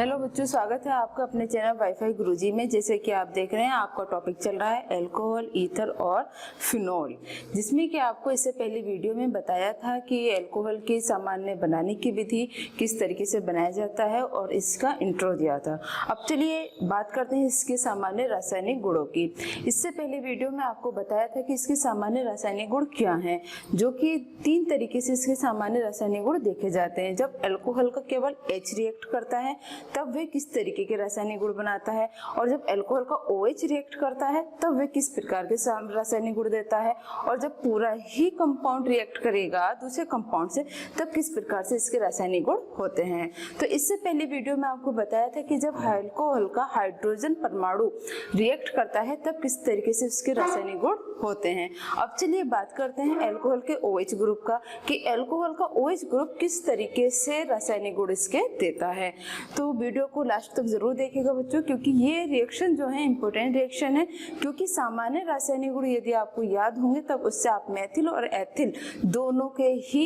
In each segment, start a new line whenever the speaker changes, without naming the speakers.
Hello बच्चों, स्वागत है आपका अपने चैनल वाईफाई गुरुजी में। जैसे कि आप देख रहे हैं, आपका टॉपिक चल रहा है अल्कोहल, ईथर और फिनोल, जिसमें कि आपको इससे पहले वीडियो में बताया था कि अल्कोहल के सामान्य बनाने की विधि किस तरीके से बनाया जाता है और इसका इंट्रो दिया था। अब चलिए बात करते हैं इसके सामान्य रासायनिक गुणों की। इससे पहले वीडियो में आपको बताया था कि इसके सामान्य रासायनिक गुण क्या हैं, जो कि 3 तरीके से इसके सामान्य रासायनिक गुण देखे जाते हैं। जब अल्कोहल का केवल H रिएक्ट करता है तब वे किस तरीके के रासायनिक गुण बनाता है, और जब अल्कोहल का OH रिएक्ट करता है तब वे किस प्रकार के रासायनिक गुण देता है, और जब पूरा ही कंपाउंड रिएक्ट करेगा दूसरे कंपाउंड से तब किस प्रकार से इसके रासायनिक गुण होते हैं। तो इससे पहले वीडियो में आपको बताया था कि जब अल्कोहल का हाइड्रोजन परमाणु रिएक्ट करता है तब किस तरीके से उसके रासायनिक गुण होते हैं। अब चलिए बात करते हैं अल्कोहल के OH ग्रुप का, कि अल्कोहल का OH ग्रुप किस तरीके से रासायनिक गुण इसके देता है। तो वीडियो को लास्ट तक जरूर देखिएगा बच्चों, क्योंकि ये रिएक्शन जो है इंपॉर्टेंट रिएक्शन है। क्योंकि सामान्य रासायनिक गुण यदि आपको याद होंगे तब उससे आप मेथिल और एथिल दोनों के ही,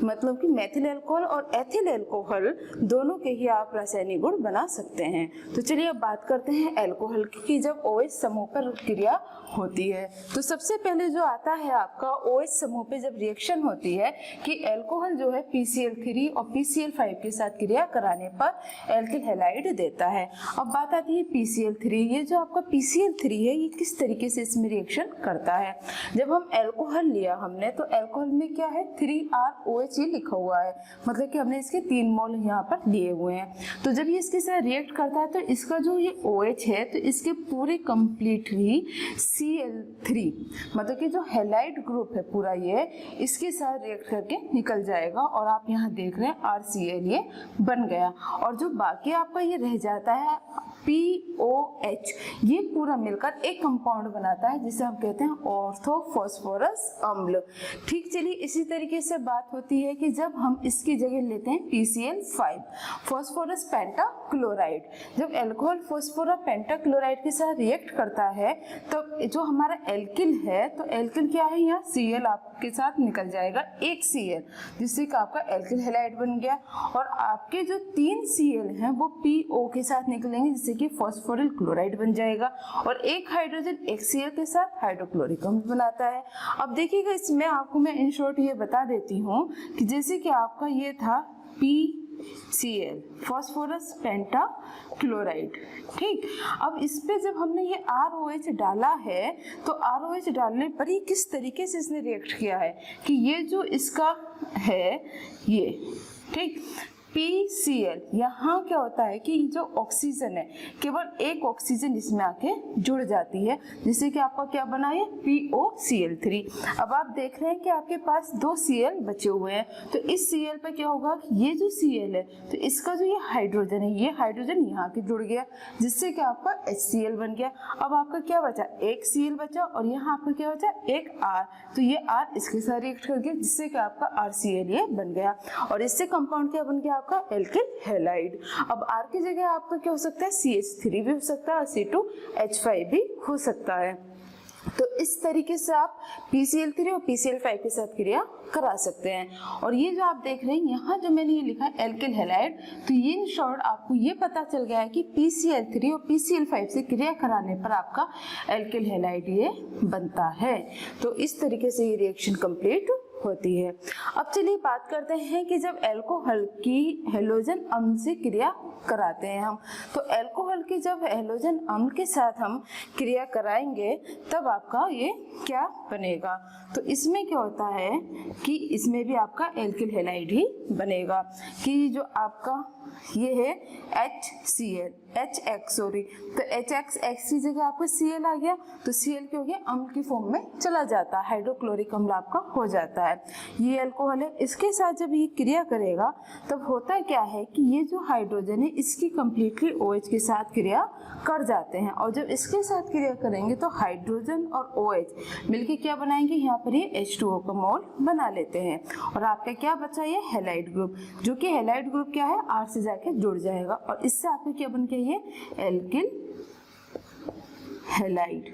मतलब कि मेथिल अल्कोहल और एथिल अल्कोहल दोनों के ही आप रासायनिक गुण बना सकते हैं। तो चलिए अब बात करते हैं अल्कोहल की। जब OH समूह पर क्रिया होती है तो सबसे पहले जो आता है आपका OH समूह पे जब रिएक्शन होती है कि अल्कोहल जो है PCl3 और PCl5 के साथ क्रिया कराने पर एल्किल हैलाइड देता है। अब बात आती है PCl3। ये जो आपका PCl3 है ये किस तरीके से इसमें रिएक्शन करता है। जब हम अल्कोहल लिया हमने तो अल्कोहल में क्या है 3ROH ये लिखा हुआ है, मतलब कि हमने इसके 3 मोल यहाँ पर लिए हुए हैं। तो जब ये इसके साथ रिएक्ट करता है तो इसका जो ये OH है तो इसके पूरे कंप्लीटली Cl3, मतलब कि जो हैलाइड ग्रुप है पूरा ये इसके साथ रिएक्ट करके निकल जाएगा, और आप यहाँ देख रहे हैं RCl ये बन गया। और जो बाकी आपका ये रह जाता है POH, ये पूरा मिलकर एक कंपाउंड बनाता है जिसे हम कहते हैं ऑर्थोफॉस्फोरस अम्ल। ठीक, चलिए इसी तरीके से बात होती है कि जब हम इसकी जगह लेते हैं PCl5 फॉस्फोरस पेंटाक्लोराइड। जब अल्कोहल फॉस्फोरस पेंटाक्लोराइड के साथ रिएक्ट करता है तो जो हमारा एल्किल है तो एल्किल क्या है, यहाँ Cl आपके साथ निकल जाएगा, एक Cl, जिससे कि आपका एल्किल हैलाइड बन गया। और आपके जो 3 Cl हैं वो PO के साथ निकलेंगे जिससे कि फॉस्फोरिल क्लोराइड बन जाएगा, और एक हाइड्रोजन एक Cl के साथ हाइड्रोक्लोरिक अम्ल बनाता है। अब देखिएगा इसमें आपको मैं इन शॉर्ट ये बता देती हूँ कि जैसे कि आपका ये था PCl फॉस्फोरस पेंटाक्लोराइड। ठीक, अब इस पे जब हमने ये ROH डाला है तो ROH डालने पर ही किस तरीके से इसने रिएक्ट किया है कि ये जो इसका है ये, ठीक, PCl, यहाँ क्या होता है कि जो ऑक्सीजन है केवल एक ऑक्सीजन इसमें आके जुड़ जाती है, जिससे कि आपका क्या बना है POCl3। अब आप देख रहे हैं कि आपके पास 2 Cl बचे हुए हैं, तो इस Cl पे क्या होगा, ये जो Cl है तो इसका जो ये हाइड्रोजन है ये हाइड्रोजन यहाँ के जुड़ गया, जिससे कि आपका HCl बन गया। अब आपका क्या बचा, एक Cl बचा, और यहाँ आपका क्या बचा, एक R, तो ये R इसके साथ रिएक्ट कर गया जिससे कि आपका RCl ये बन गया, और इससे कंपाउंड क्या बन गया आपका एल्किल हैलाइड। अब R की जगह आपका क्या हो सकता है, CH3 भी हो सकता है और C2H5 भी हो सकता है। तो इस तरीके से आप PCl3 और PCl5 के साथ क्रिया करा सकते हैं। और ये जो आप देख रहे हैं यहाँ जो मैंने ये लिखा है एल्किल हैलाइड, तो ये इन शॉर्ट आपको ये पता चल गया है कि PCl3 और PCl5 से क्रिया कराने पर आपका एल्किल हैलाइड ये बनता है। तो इस तरीके से ये रिएक्शन कंप्लीट होती है। अब चलिए बात करते हैं कि जब अल्कोहल की हैलोजन अम्ल से क्रिया कराते हैं हम, तो अल्कोहल की जब हैलोजन अम्ल के साथ हम क्रिया कराएंगे तब आपका ये क्या बनेगा। तो इसमें क्या होता है कि इसमें भी आपका एल्किल हैलाइड ही बनेगा, कि जो आपका ये है HCl सॉरी, तो HX की जगह आपका Cl आ गया, तो Cl क्या हो गया, अम्ल की फॉर्म में चला जाता है, हाइड्रोक्लोरिक अम्ल आपका हो जाता है। ये अल्कोहल है, इसके साथ जब ये क्रिया करेगा तब होता क्या है कि ये जो हाइड्रोजन है इसकी कंप्लीटली OH के साथ क्रिया कर जाते हैं, और जब इसके साथ क्रिया करेंगे तो हाइड्रोजन और OH मिलके क्या बनाएंगे, यहाँ पर ये H2O का मोल बना लेते हैं, और आपका क्या बचा, ये हैलाइड ग्रुप, जो कि हैलाइड ग्रुप क्या है R से जाके जुड़ जाएगा, और इससे आपका क्या बन गया, ये एल्किल हैलाइड।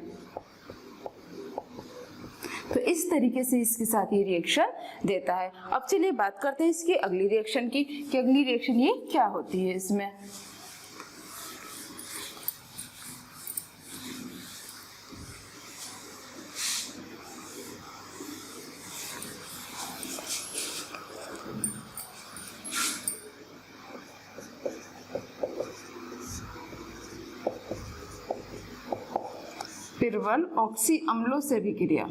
तो इस तरीके से इसके साथ ये रिएक्शन देता है। अब चलिए बात करते हैं इसकी अगली रिएक्शन की कि अगली रिएक्शन ये क्या होती है इसमें। पिरवल ऑक्सी अम्लों से अभिक्रिया।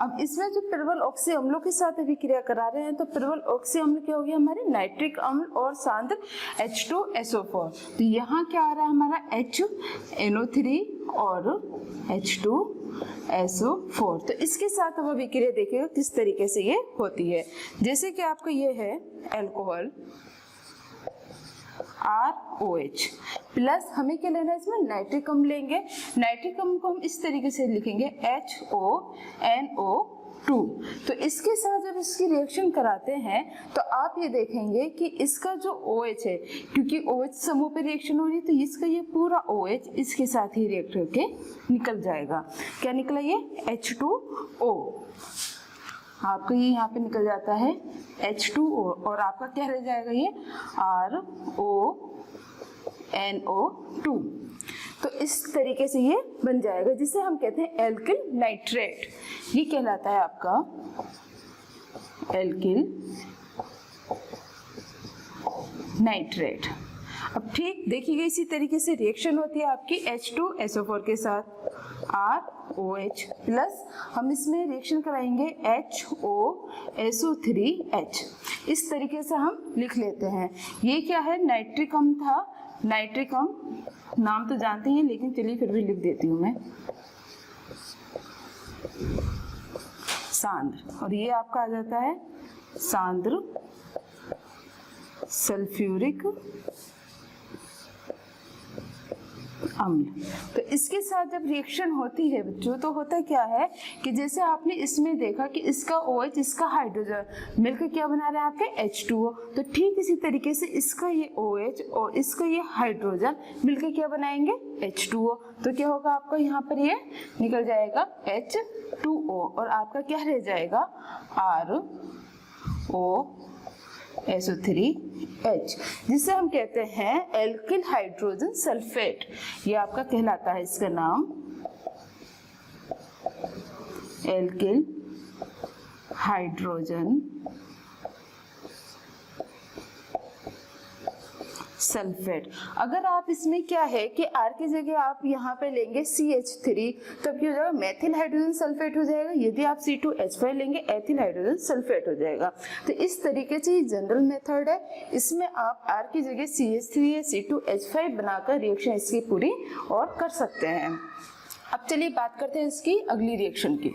अब इसमें जो पिरवल ऑक्सी अम्लों के साथ अभिक्रिया करा रहे हैं, तो पिरवल ऑक्सी अम्ल क्या हो गया हमारे नाइट्रिक अम्ल और सांद्र H2SO4। तो यहाँ क्या आ रहा है हमारा HNO3 और H2SO4। तो इसके साथ अब अभिक्रिया देखिएगा किस तरीके से ये होती है। जैसे कि आपका ये है अल्कोहल ROH प्लस हमें क्या लेना है इसमें नाइट्रिक अम्ल लेंगे। नाइट्रिक अम्ल को हम इस तरीके से लिखेंगे HONO2। तो इसके साथ जब इसकी रिएक्शन कराते हैं तो आप ये देखेंगे कि इसका जो OH है, क्योंकि OH समूह पे रिएक्शन हो रही है, तो इसका ये पूरा OH इसके साथ ही रिएक्ट करके निकल जाएगा। क्या निकला ये H2O, आपका ये यहाँ पे निकल जाता है H2O और आपका क्या रह जाएगा ये RONO2। तो इस तरीके से ये बन जाएगा, जिसे हम कहते हैं एल्किल नाइट्रेट। ये कहलाता है आपका एल्किल नाइट्रेट। अब ठीक देखिएगा इसी तरीके से रिएक्शन होती है आपकी H2SO4 के साथ ROH प्लस हम इसमें रिएक्शन कराएंगे HOSO3H। इस तरीके से हम लिख लेते हैं। ये क्या है नाइट्रिक अम्ल था, नाइट्रिक अम्ल नाम तो जानते हैं, लेकिन चलिए फिर भी लिख देती हूँ मैं सांद्र, और ये आपका आ जाता है सांद्र सल्फ्यूरिक अम्ल। तो इसके साथ जब रिएक्शन होती है बच्चों, तो होता क्या है कि जैसे आपने इसमें देखा कि इसका OH इसका हाइड्रोजन मिलकर क्या बना रहे हैं आपके H2O, तो ठीक इसी तरीके से इसका ये OH और इसका ये हाइड्रोजन मिलकर क्या बनाएंगे H2O। तो क्या होगा आपका यहाँ पर ये निकल जाएगा H2O और आपका क्या रह जाएगा ROSO3H, जिसे हम कहते हैं एल्किल हाइड्रोजन सल्फेट। ये आपका कहलाता है इसका नाम एल्किल हाइड्रोजन सल्फेट। अगर आप इसमें क्या है कि R की जगह आप यहाँ पे लेंगे CH3, तब क्या हो जाएगा मेथिल हाइड्रोजन सल्फेट हो जाएगा। यदि आप C2H5 लेंगे एथिल हाइड्रोजन सल्फेट हो जाएगा। तो इस तरीके से ये जनरल मेथड है, इसमें आप R की जगह CH3 या C2H5 बनाकर रिएक्शन इसकी पूरी और कर सकते हैं। अब चलिए बात करते हैं इसकी अगली रिएक्शन की।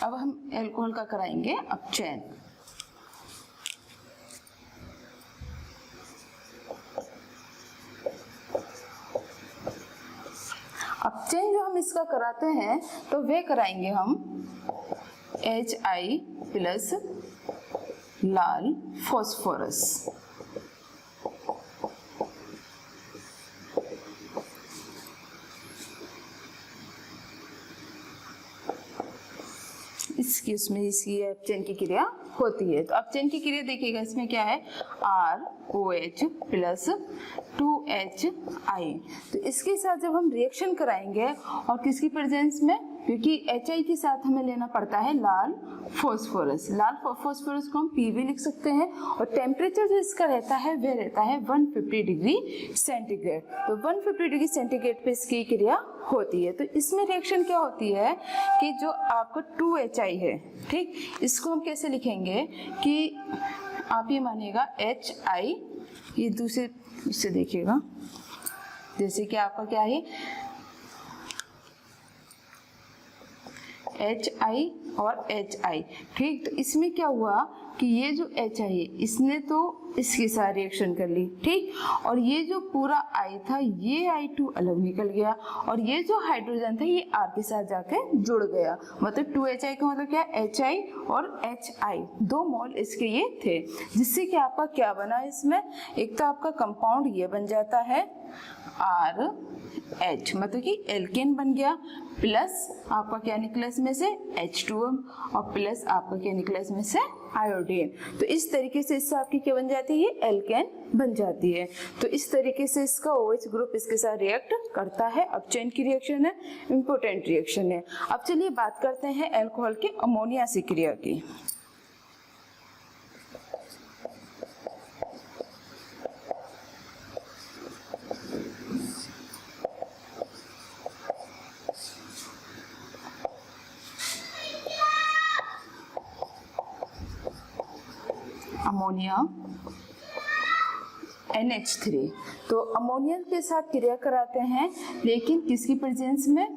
अब हम अल्कोहल का कराएंगे अपचयन। अपचयन जो हम इसका कराते हैं तो वे कराएंगे हम HI प्लस लाल फॉस्फोरस। इसकी उसमें इसकी अपचयन की क्रिया होती है। तो अपचयन की क्रिया देखिएगा इसमें क्या है ROH प्लस 2HI। तो इसके साथ जब हम रिएक्शन कराएंगे और किसकी प्रेजेंस में, क्योंकि HI के साथ हमें लेना पड़ता है लाल फॉस्फोरस। लाल फॉस्फोरस को हम PV लिख सकते हैं और टेम्परेचर जो इसका रहता है वह रहता है 150 डिग्री सेंटीग्रेड। तो 150 डिग्री सेंटीग्रेड पे इसकी क्रिया होती है। तो इसमें रिएक्शन क्या होती है कि जो आपको 2HI है, ठीक, इसको हम कैसे लिखेंगे कि आप ये मानिएगा HI, ये दूसरे इससे देखिएगा, जैसे कि आपका क्या है HI और HI, ठीक। तो इसमें क्या हुआ कि ये जो HI है इसने तो इसके साथ रिएक्शन कर ली, ठीक, और ये जो पूरा I था ये I2 अलग निकल गया और ये जो हाइड्रोजन था ये R के साथ जाके जुड़ गया। मतलब 2HI का मतलब क्या, HI और HI दो मोल इसके ये थे, जिससे कि आपका क्या बना इसमें, एक तो आपका कंपाउंड ये बन जाता है RH, मतलब कि एल्केन बन गया, प्लस आपका क्या निकला इसमें से H2O और प्लस आपका क्या निकला इसमें से आयोडीन। तो इस तरीके से इससे आपकी क्या बन जाती है, ये एल्केन बन जाती है। तो इस तरीके से इसका OH ग्रुप इसके साथ रिएक्ट करता है। अब चेन की रिएक्शन है, इंपॉर्टेंट रिएक्शन है। अब चलिए बात करते हैं अल्कोहल के अमोनिया से क्रिया की। अमोनिया NH3, तो अमोनिया के साथ क्रिया कराते हैं, लेकिन किसकी प्रेजेंस में,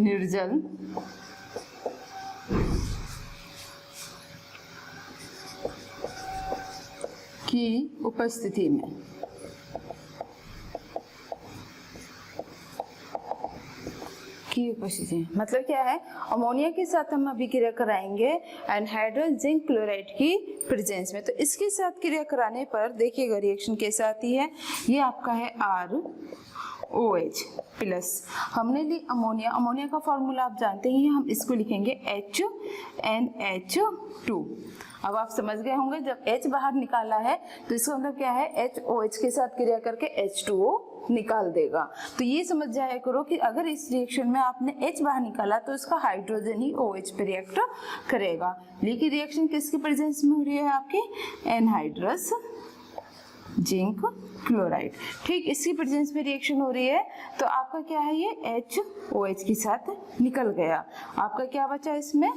निर्जल की उपस्थिति में। की उपस्थिति मतलब क्या है, अमोनिया के साथ हम अभी क्रिया कराएंगे एनहाइड्रस जिंक क्लोराइड की प्रेजेंस में। तो इसके साथ क्रिया कराने पर देखिएगा रिएक्शन कैसे आती है। ये आपका है ROH प्लस, हमने ली अमोनिया, अमोनिया का फॉर्मूला आप जानते ही हैं, हम इसको लिखेंगे HNH2। अब आप समझ गए होंगे, जब H बाहर निकाला है तो इसका मतलब क्या है, HOH के साथ क्रिया करके H2O निकाल देगा। तो ये समझ जाया करो कि अगर इस रिएक्शन में आपने H बाहर निकाला तो इसका हाइड्रोजन ही OH पे रिएक्ट करेगा। लेकिन रिएक्शन किसकी प्रेजेंस में हो रही है, आपके एनहाइड्रस जिंक क्लोराइड। ठीक इसकी प्रेजेंस में रिएक्शन हो रही है, तो आपका क्या है, ये HOH के साथ निकल गया। आपका क्या बचा इसमें,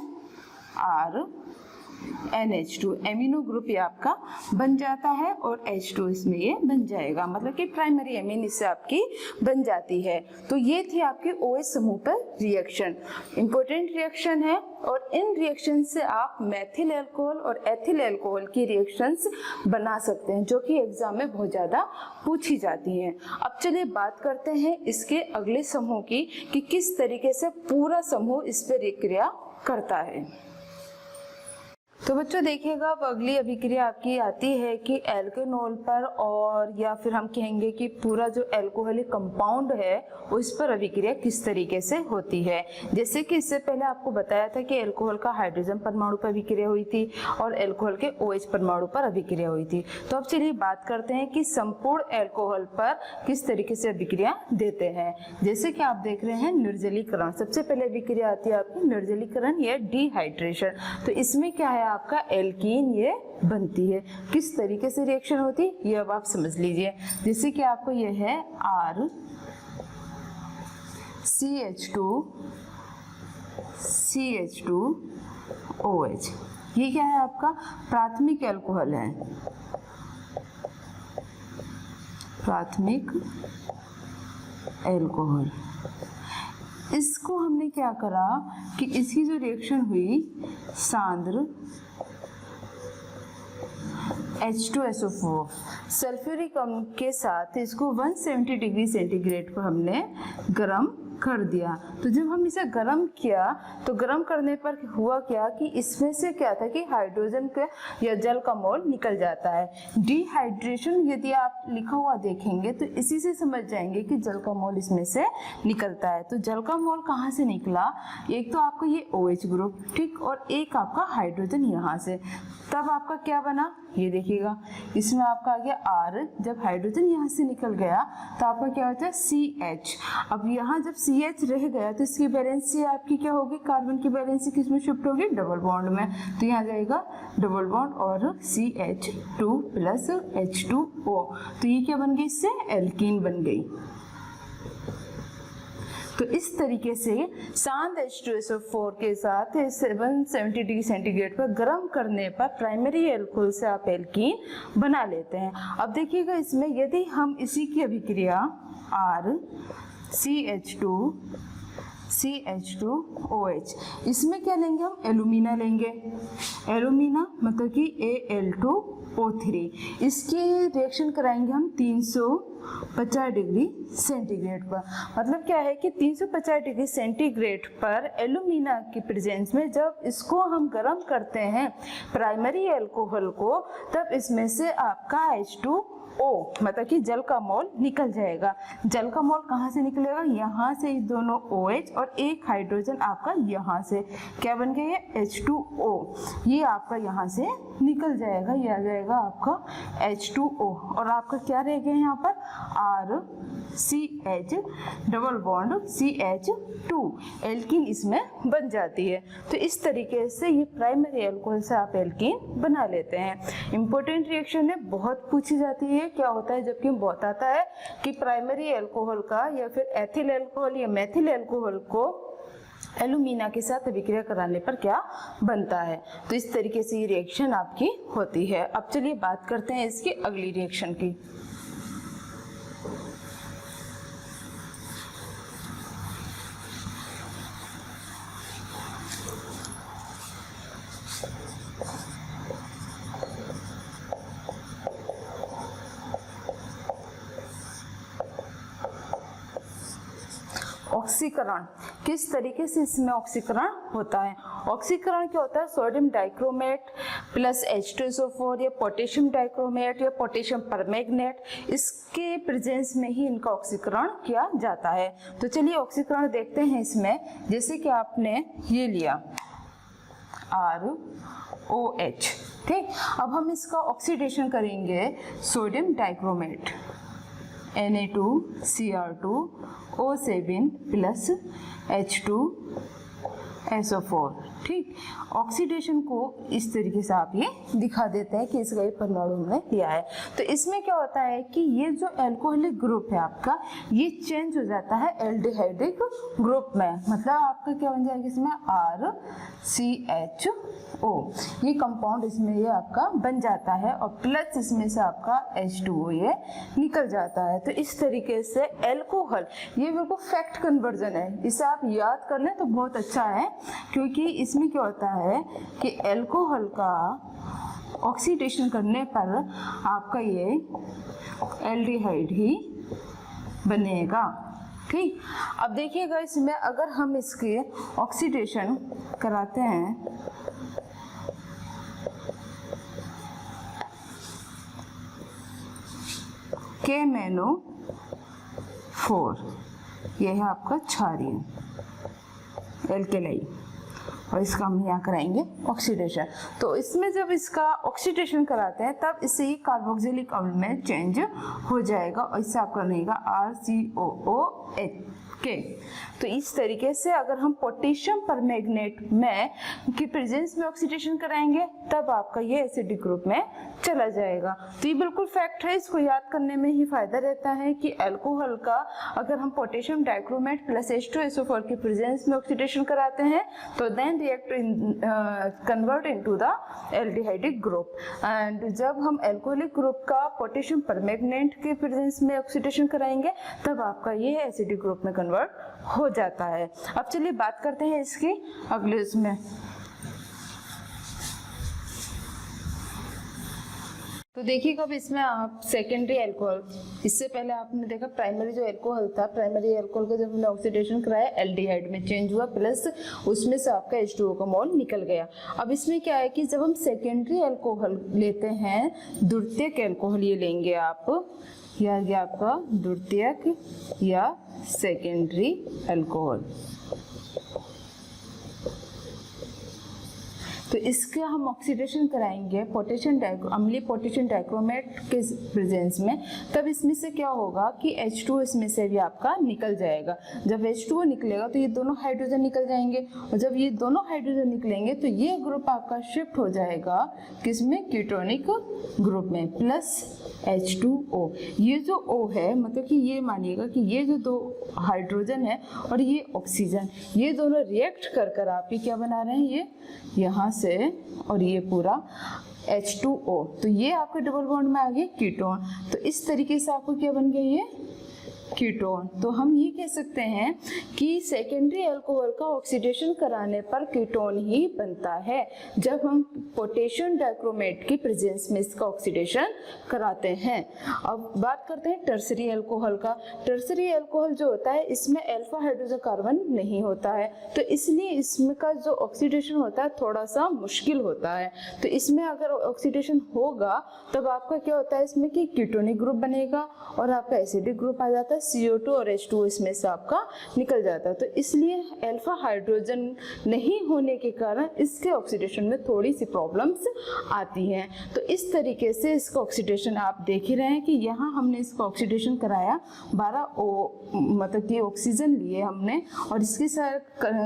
NH2 एमिनो ग्रुप ये आपका बन जाता है और H2 इसमें ये बन जाएगा, मतलब कि प्राइमरी एमीन इससे आपकी बन जाती है। तो ये थी आपकी OH समूह पर रिएक्शन, इंपॉर्टेंट रिएक्शन है। और इन रिएक्शन से आप मेथिल अल्कोहल और एथिल अल्कोहल की रिएक्शंस बना सकते हैं, जो कि एग्जाम में बहुत ज़्यादा पूछी जाती हैं। अब चलिए बात करते हैं इसके अगले समूह की, कि किस तरीके से पूरा समूह इस पर रिक्रिया करता है। तो बच्चों देखिएगा, अब अगली अभिक्रिया आपकी आती है कि एल्केनॉल पर, और या फिर हम कहेंगे कि पूरा जो एल्कोहलिक कंपाउंड है उस पर अभिक्रिया किस तरीके से होती है। जैसे कि इससे पहले आपको बताया था कि एल्कोहल का हाइड्रोजन परमाणु पर अभिक्रिया हुई थी और एल्कोहल के OH परमाणु पर अभिक्रिया हुई थी। तो अब चलिए बात करते हैं कि संपूर्ण एल्कोहल पर किस तरीके से अभिक्रिया देते हैं। जैसे कि आप देख रहे हैं निर्जलीकरण, सबसे पहले अभिक्रिया आती है आपकी निर्जलीकरण या डिहाइड्रेशन। तो इसमें क्या है, आपका एल्कीन ये बनती है। किस तरीके से रिएक्शन होती है ये अब आप समझ लीजिए। जैसे कि आपको ये है RCH2OH, ये क्या है आपका प्राथमिक एल्कोहल है, प्राथमिक एल्कोहल। इसको हमने क्या करा कि इसकी जो रिएक्शन हुई सांद्र H2SO4 सल्फ्यूरिक अम्ल के साथ इसको 170 डिग्री सेंटीग्रेड पर हमने गर्म कर दिया। तो जब हम इसे गर्म किया तो गर्म करने पर हुआ क्या कि इसमें से क्या था कि हाइड्रोजन का या जल का मोल निकल जाता है। डिहाइड्रेशन यदि आप लिखा हुआ देखेंगे तो इसी से समझ जाएंगे कि जल का मोल इसमें से निकलता है। तो जल का मोल कहाँ से निकला, एक तो आपका ये OH ग्रुप, ठीक, और एक आपका हाइड्रोजन यहाँ से। तब आपका क्या बना ये देखिएगा, इसमें आपका आ गया R, जब हाइड्रोजन यहाँ से निकल गया तो आपका क्या होता है CH। अब यहाँ जब CH रह गया तो इसकी वैलेंसी आपकी क्या होगी, कार्बन की वैलेंसी किस में शिफ्ट होगी, डबल बॉन्ड में। तो यहाँ जाएगा डबल बॉन्ड और CH2 प्लस H2O। तो ये क्या बन गई, इससे एल्कीन बन गई। तो इस तरीके से सांद्र H2SO4 के साथ 770 डिग्री सेंटीग्रेड पर गर्म करने पर प्राइमरी एल्कोहल से आप एल्कीन बना लेते हैं। अब देखिएगा इसमें यदि हम इसी की अभिक्रिया CH2OH, इसमें क्या लेंगे हम, एल्यूमिना लेंगे। एल्यूमिना मतलब कि Al2O3, इसकी रिएक्शन कराएंगे हम 350 डिग्री सेंटीग्रेड पर। मतलब क्या है कि 350 डिग्री सेंटीग्रेड पर एल्यूमिना की प्रेजेंस में जब इसको हम गर्म करते हैं प्राइमरी एल्कोहल को, तब इसमें से आपका H2 O मतलब कि जल का मोल निकल जाएगा। जल का मोल कहाँ से निकलेगा? यहाँ से ये दोनों OH और एक हाइड्रोजन आपका यहाँ से क्या बन गया? ये H2O, ये आपका यहाँ से निकल जाएगा। ये आ जाएगा आपका H2O और आपका क्या रह गया यहाँ पर? RCH double bond CH2, alkene इसमें बन जाती है। तो इस तरीके से ये प्राइमरी अल्कोहल से आप एल्कीन बना लेते हैं। इंपॉर्टेंट रिएक्शन है, बहुत पूछी जाती है। क्या होता है जबकि बहुत आता है कि प्राइमरी अल्कोहल का या फिर एथिल अल्कोहल या मेथिल अल्कोहल को एल्यूमिना के साथ अभिक्रिया कराने पर क्या बनता है। तो इस तरीके से ये रिएक्शन आपकी होती है। अब चलिए बात करते हैं इसकी अगली रिएक्शन की। ऑक्सीकरण, किस तरीके से इसमें ऑक्सीकरण होता है? ऑक्सीकरण क्या होता है? सोडियम डाइक्रोमेट प्लस H2SO4 या पोटेशियम डाइक्रोमेट या पोटेशियम परमैंगनेट, इसके प्रेजेंस में ही इनका ऑक्सीकरण किया जाता है। तो चलिए ऑक्सीकरण देखते हैं इसमें। जैसे कि आपने ये लिया ROH, ठीक। अब हम इसका ऑक्सीडेशन करेंगे sodium dichromate Na2Cr2O7 plus H2SO4, ठीक। ऑक्सीडेशन को इस तरीके से आप ये दिखा देते हैं कि इसका ये परमाणु हमने लिया है। तो इसमें क्या होता है कि ये जो एल्कोहलिक ग्रुप है आपका, ये चेंज हो जाता है एल्डिहाइडिक ग्रुप में। मतलब आपका क्या बन जाएगा इसमें? RCHO, ये कंपाउंड इसमें ये आपका बन जाता है और प्लस इसमें से आपका H2O ये निकल जाता है। तो इस तरीके से एल्कोहल, ये बिल्कुल फैक्ट कन्वर्जन है, इसे आप याद कर लें तो बहुत अच्छा है, क्योंकि इसमें क्या होता है कि एल्कोहल का ऑक्सीडेशन करने पर आपका ये एल्डिहाइड ही बनेगा, ठीक। अब देखिएगा इसमें अगर हम इसके ऑक्सीडेशन कराते हैं KMnO4, यह है आपका क्षारीय एल्केलाई और इसका हम यहाँ कराएंगे ऑक्सीडेशन। तो इसमें जब इसका ऑक्सीडेशन कराते हैं तब इससे ही कार्बोक्सिलिक अम्ल में चेंज हो जाएगा और इससे आपका बनेगा RCOOH। तो इस तरीके से अगर हम पोटेशियम परमैंगनेट में की प्रेजेंस में ऑक्सीडेशन कराएंगे तब आपका ये एसिडिक ग्रुप में चला जाएगा। तो ये बिल्कुल फैक्ट है, इसको याद करने में ही फायदा रहता है कि एल्कोहल का अगर हम पोटेशियम डाइक्रोमेट प्लस H2SO4 की प्रेजेंस में ऑक्सीडेशन कराते हैं तो then react convert into the aldehydic group, and जब हम एल्कोहलिक ग्रुप का पोटेशियम परमैंगनेट के प्रेजेंस में ऑक्सीडेशन कराएंगे तब आपका ये एसिडिक ग्रुप में कन्वर्ट हो जाता है। अब चलिए बात करते हैं इसकी अगले इसमें। तो देखिएगा अब इसमें आप सेकेंडरी अल्कोहल, इससे पहले आपने देखा प्राइमरी जो अल्कोहल था, प्राइमरी अल्कोहल को जब हमने ऑक्सीडेशन कराया एल्डिहाइड में चेंज हुआ प्लस उसमें से आपका H2O का मोल निकल गया। अब इसमें क्या है कि जब हम सेकेंडरी अल्कोहल लेते हैं, द्वितीयक अल्कोहल ये लेंगे आप, या आपका द्वितीयक या सेकेंडरी अल्कोहल, तो इसका हम ऑक्सीडेशन कराएंगे पोटेशियम अम्लीय पोटेशियम डाइक्रोमेट के प्रेजेंस में, तब इसमें से क्या होगा कि H2O इसमें से भी आपका निकल जाएगा। जब H2O निकलेगा तो ये दोनों हाइड्रोजन निकल जाएंगे और जब ये दोनों हाइड्रोजन निकलेंगे तो ये ग्रुप आपका शिफ्ट हो जाएगा किसमें? कीटोनिक ग्रुप में प्लस H2O। ये जो O है मतलब कि ये मानिएगा कि ये जो दो हाइड्रोजन है और ये ऑक्सीजन, ये दोनों रिएक्ट कर कर आप ये क्या बना रहे हैं? ये यहाँ से और ये पूरा H2O, तो ये आपके डबल बॉन्ड में आ गया कीटोन। तो इस तरीके से आपको क्या बन गया? ये कीटोन। तो हम ये कह सकते हैं कि सेकेंडरी अल्कोहल का ऑक्सीडेशन कराने पर कीटोन ही बनता है जब हम पोटेशियम डाइक्रोमेट की प्रेजेंस में इसका ऑक्सीडेशन कराते हैं। अब बात करते हैं टर्सरी अल्कोहल का। टर्सरी अल्कोहल जो होता है इसमें अल्फा हाइड्रोजन कार्बन नहीं होता है, तो इसलिए इसमें का जो ऑक्सीडेशन होता है थोड़ा सा मुश्किल होता है। तो इसमें अगर ऑक्सीडेशन होगा तब आपका क्या होता है इसमें कि कीटोनिक ग्रुप बनेगा और आपका एसिडिक ग्रुप आ जाता है, CO2 और H2 इसमें से आपका निकल जाता है। तो इसलिए अल्फा हाइड्रोजन नहीं होने के कारण इसके ऑक्सीडेशन में थोड़ी सी प्रॉब्लम्स आती हैं। तो इस तरीके से इसका ऑक्सीडेशन आप देख ही रहे हैं कि यहाँ हमने इसका ऑक्सीडेशन कराया 12 मतलब कि ऑक्सीजन लिए हमने और इसके साथ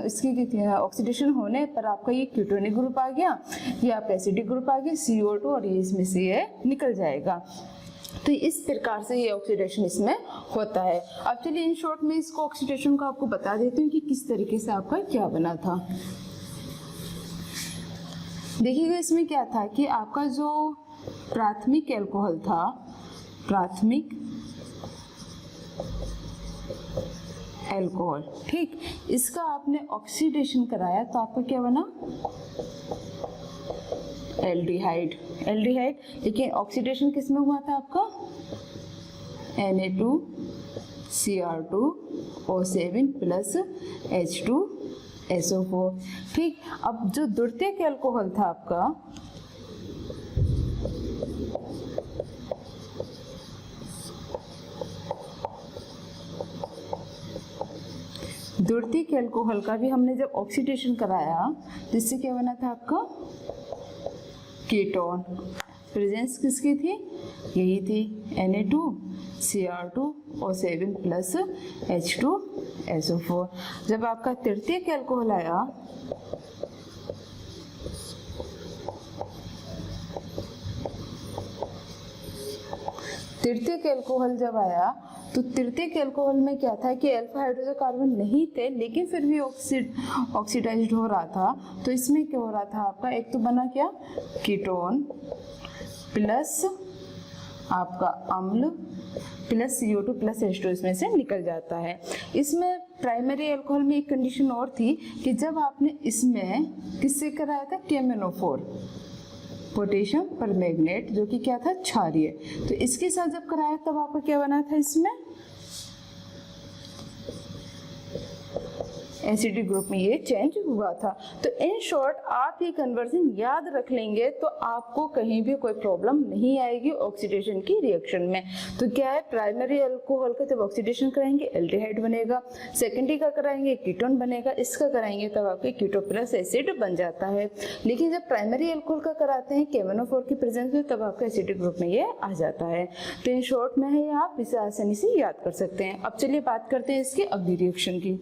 इसकी ऑक्सीडेशन होने पर आपका ये कीटोनिक ग्रुप आ गया, ये आपका एसिडिक ग्रुप आ गया, CO2 और ये इसमें से ये निकल जाएगा। तो इस प्रकार से ये ऑक्सीडेशन इसमें होता है। अब चलिए इन शॉर्ट में इसको ऑक्सीडेशन को आपको बता देती हूँ कि किस तरीके से आपका क्या बना था। देखिएगा इसमें क्या था कि आपका जो प्राथमिक अल्कोहल था, प्राथमिक अल्कोहल, ठीक, इसका आपने ऑक्सीडेशन कराया तो आपका क्या बना, एल्डिहाइड। एल्डिहाइड, लेकिन ऑक्सीडेशन किस में हुआ था आपका, Na2Cr2O7 प्लस H2SO4। ठीक, अब जो द्वितीयक अल्कोहल था आपका, द्वितीयक अल्कोहल का भी हमने जब ऑक्सीडेशन कराया जिससे क्या बना था आपका, कीटोन। प्रेजेंस किसकी थी, यही थी, Na2Cr2O7 प्लस H2SO4। जब आपका तृतीयक अल्कोहल आया तृतीयक अल्कोहल जब आया तो तृतीयक अल्कोहल में क्या था कि अल्फा हाइड्रोजन कार्बन नहीं थे लेकिन फिर भी ऑक्सीडाइज्ड हो रहा था। तो इसमें क्या हो रहा था आपका, एक तो बना क्या, कीटोन प्लस आपका अम्ल प्लस CO2 प्लस H2 इसमें से निकल जाता है। इसमें प्राइमरी अल्कोहल में एक कंडीशन और थी कि जब आपने इसमें किससे कराया था, KMnO4 पोटेशियम परमैंगनेट, जो कि क्या था, क्षारीय। तो इसके साथ जब कराया तब आपका क्या बना था, इसमें एसिडिक ग्रुप में ये चेंज हुआ था। तो इन शॉर्ट आप ये कन्वर्जन याद रख लेंगे तो आपको कहीं भी कोई प्रॉब्लम नहीं आएगी ऑक्सीडेशन की रिएक्शन में। तो क्या है, प्राइमरी अल्कोहल का जब ऑक्सीडेशन कराएंगे एल्डिहाइड बनेगा, सेकेंडरी का कराएंगे कीटोन बनेगा, इसका कराएंगे तब आपके कीटो प्लस एसिड बन जाता है। लेकिन जब प्राइमरी अल्कोहल का कराते हैं KMnO4 की प्रेजेंस में तब आपका एसिडिक ग्रुप में ये आ जाता है। तो इन शॉर्ट में है आप इसे आसानी से याद कर सकते हैं। अब चलिए बात करते हैं इसके अगली रिएक्शन की।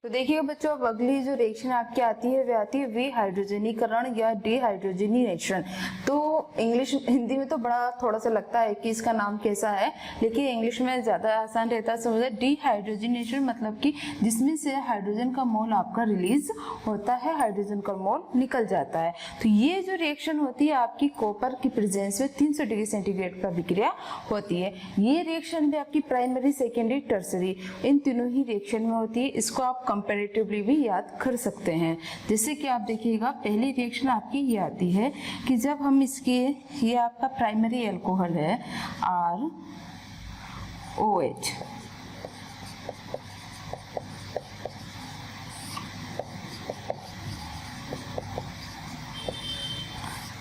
तो देखिए बच्चों, अब अगली जो रिएक्शन आपकी आती है वह आती है विहाइड्रोजनीकरण या डिहाइड्रोजनीनेशन। तो इंग्लिश हिंदी में तो बड़ा थोड़ा सा लगता है कि इसका नाम कैसा है, लेकिन इंग्लिश में ज़्यादा आसान रहता है समझना। डिहाइड्रोजनेशन मतलब कि जिसमें से हाइड्रोजन का मोल आपका रिलीज होता है, हाइड्रोजन का मोल निकल जाता है। तो ये जो रिएक्शन होती है आपकी कॉपर की प्रेजेंस में 300 डिग्री सेंटीग्रेड पर विक्रिया होती है। ये रिएक्शन भी आपकी प्राइमरी, सेकेंडरी, टर्सरी इन तीनों ही रिएक्शन में होती है। इसको आप कंपैरेटिवली भी याद कर सकते हैं। जैसे कि आप देखिएगा पहली रिएक्शन आपकी ये आती है कि जब हम इसके, ये आपका प्राइमरी अल्कोहल है ROH,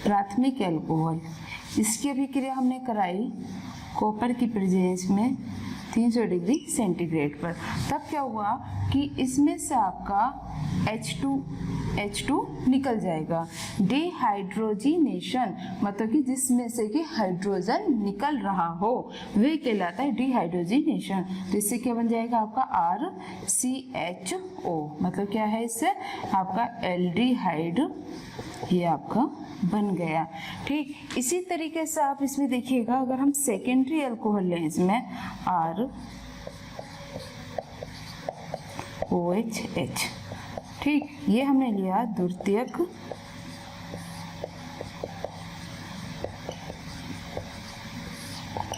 प्राथमिक अल्कोहल, इसकी अभिक्रिया हमने कराई कॉपर की प्रेजेंस में 300 डिग्री सेंटीग्रेड पर। तब क्या हुआ कि इसमें से आपका H2 निकल जाएगा। डिहाइड्रोजिनेशन मतलब कि जिसमें से कि हाइड्रोजन निकल रहा हो वे कहलाता है डिहाइड्रोजिनेशन। तो इससे क्या बन जाएगा आपका RCHO, मतलब क्या है, इससे आपका एल्डिहाइड ये आपका बन गया। ठीक, इसी तरीके से आप इसमें देखिएगा अगर हम सेकेंडरी अल्कोहल लें इसमें ROHH, ठीक, ये हमने लिया द्वितीयक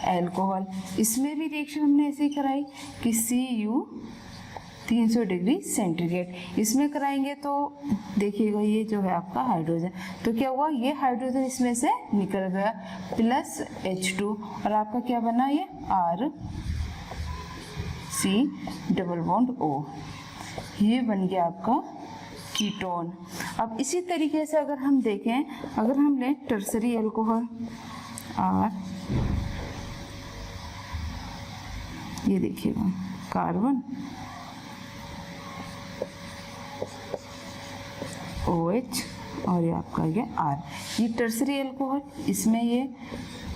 एल्कोहल। इसमें भी रिएक्शन हमने ऐसे ही कराई कि Cu 300 डिग्री सेंटीग्रेड। इसमें कराएंगे तो देखिएगा ये जो है आपका हाइड्रोजन, तो क्या हुआ, ये हाइड्रोजन इसमें से निकल गया प्लस H2 और आपका क्या बना, ये RC डबल बॉन्ड O, ये बन गया आपका कीटोन। अब इसी तरीके से अगर हम देखें, अगर हम लें टर्सरी एल्कोहल R, ये देखिएगा कार्बन OH और ये आपका ये R, ये टर्सरी एल्कोहल, इसमें ये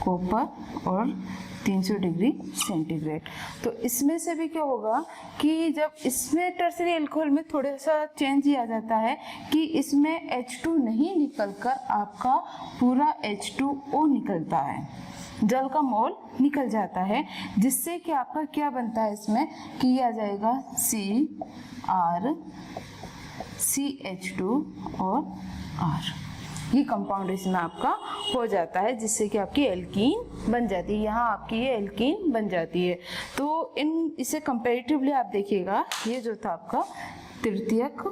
कॉपर और 300 डिग्री सेंटीग्रेड। तो इसमें से भी क्या होगा कि जब इसमें टर्सरी एल्कोहल में थोड़ा सा चेंज ही आ जाता है कि इसमें H2 नहीं निकलकर आपका पूरा H2O निकलता है, जल का मोल निकल जाता है, जिससे कि आपका क्या बनता है इसमें कि ये आ जाएगा CrCH2 और R, ये कंपाउंड इसमें आपका हो जाता है, जिससे कि आपकी एल्कीन बन जाती है। यहाँ आपकी ये एल्कीन बन जाती है। तो इसे कंपैरेटिवली आप देखिएगा, ये जो था आपका तृतीयक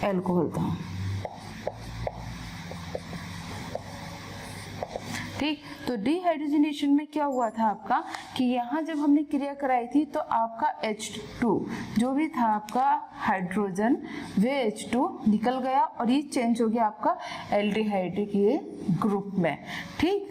एल्कोहल था, ठीक। तो डिहाइड्रोजनेशन में क्या हुआ था आपका कि यहाँ जब हमने क्रिया कराई थी तो आपका H2 जो भी था आपका हाइड्रोजन, वे H2 निकल गया और ये चेंज हो गया आपका एल्डिहाइड के ग्रुप में, ठीक।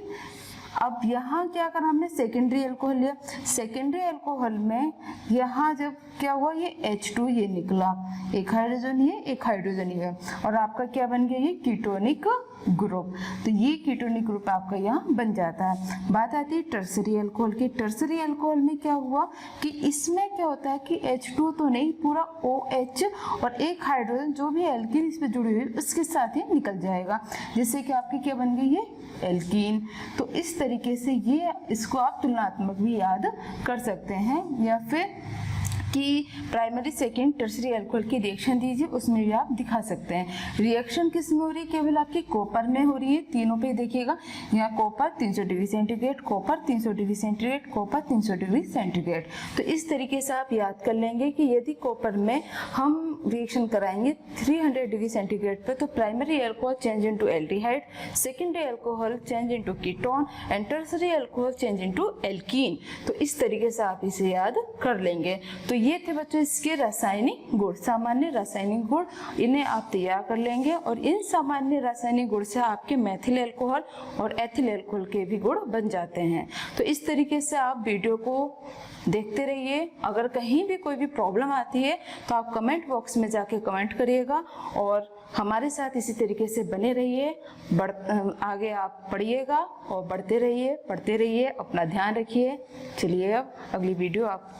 अब यहाँ क्या करा हमने, सेकेंडरी एल्कोहल लिया। सेकेंडरी एल्कोहल में यहाँ जब क्या हुआ, ये H2 ये निकला, एक हाइड्रोजन ये, एक हाइड्रोजन ये, और आपका क्या बन गया, ये कीटोनिक ग्रुप। तो ये कीटोनिक ग्रुप आपका यहाँ बन जाता है। बात आती है टर्सरी एल्कोहल की। टर्सरी एल्कोहल में क्या हुआ कि इसमें क्या होता है कि H2 तो नहीं, पूरा OH और एक हाइड्रोजन जो भी एल्कीन इस पर जुड़ी हुई उसके साथ ही निकल जाएगा, जिससे कि आपकी क्या बन गई, ये एल्कीन। तो इस तरीके से ये इसको आप तुलनात्मक भी याद कर सकते हैं, या फिर कि प्राइमरी सेकेंड टर्सरी एल्कोहल की रिएक्शन दीजिए, उसमें भी आप दिखा सकते हैं। रिएक्शन किस में हो रही है, केवल आपकी कॉपर में हो रही है। तीनों पे देखिएगा, यहाँ copper 300 degree centigrade, copper 300 degree centigrade, copper 300 degree centigrade. तो इस तरीके से आप याद कर लेंगे कि यदि कॉपर में हम रिएक्शन कराएंगे 300 डिग्री सेंटीग्रेड पे, तो primary alcohol change into aldehyde, secondary alcohol change into ketone and tertiary alcohol change into alkene. तो इस तरीके से आप इसे याद कर लेंगे। तो ये थे बच्चों इसके रासायनिक गुण, सामान्य रासायनिक गुण, इन्हें आप तैयार कर लेंगे और इन सामान्य रासायनिक गुण से आपके मेथिल अल्कोहल और एथिल अल्कोहल के भी गुण बन जाते हैं। तो इस तरीके से आप वीडियो को देखते रहिए। अगर कहीं भी कोई भी प्रॉब्लम आती है तो आप कमेंट बॉक्स में जाके कमेंट करिएगा और हमारे साथ इसी तरीके से बने रहिए। आगे आप पढ़िएगा और बढ़ते रहिए, पढ़ते रहिए, अपना ध्यान रखिए। चलिए अब अगली वीडियो आप